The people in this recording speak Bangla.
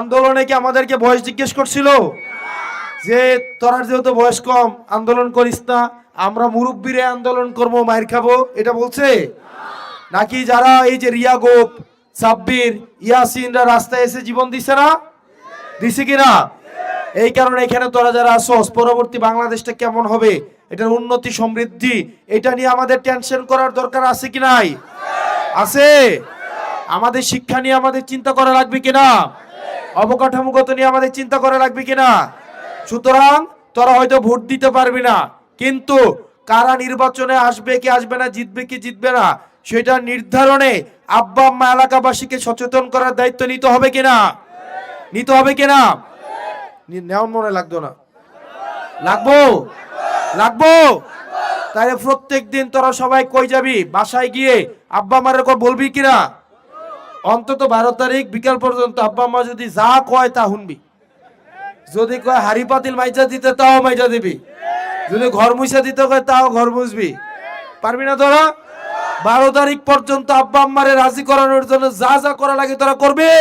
আন্দোলনে কি আমাদেরকে বয়স জিজ্ঞেস করছিল যে তোর যেহেতু বয়স কম আন্দোলন করিস না, আমরা মুরব্বীরে আন্দোলন করব, মাইর খাবো, এটা বলছে? নাকি যারা এই যে রিয়া গোপ, সাব্বির, ইয়াসিনরা রাস্তায় এসে জীবন দিছে না? দিছে কিনা? এই কারণে এখানে তোরা যারা আসস, পরবর্তী বাংলাদেশটা কেমন হবে, এটার উন্নতি সমৃদ্ধি, এটা নিয়ে আমাদের টেনশন করার দরকার আছে কি নাই? আছে। আমাদের শিক্ষা নিয়ে আমাদের চিন্তা করা লাগবে কিনা? অবকাঠামোগত নিয়ে আমাদের চিন্তা করা লাগবে কিনা? সুতরাং তোরা হয়তো ভোট দিতে পারবি না, কিন্তু কারা নির্বাচনে আসবে কি আসবে না, জিতবে কি জিতবে না, সেটা নির্ধারণে আব্বা আম্মা এলাকাবাসীকে সচেতন করার দায়িত্ব নিতে হবে কিনা? নিতে হবে কিনা? নেওয়ার মনে লাগতো না? লাগবো? লাগবো? তাহলে প্রত্যেক দিন তোরা সবাই কই যাবি? বাসায় গিয়ে আব্বা মারের কথা বলবি কিনা? অন্তত 12 তারিখ বিকাল পর্যন্ত আব্বা মা যদি যা কয় তা শুনবি। যদি কয় হাড়ি পাতিল মাইজা দিতে, তাও মাইজা দিবি। যদি ঘর মুছা দিতে কয়, তাও ঘর মুছবি। পারবি না তোরা? 12 তারিখ পর্যন্ত আব্বা আম্মারে রাজি করানোর জন্য যা যা করা লাগে তোরা করবি।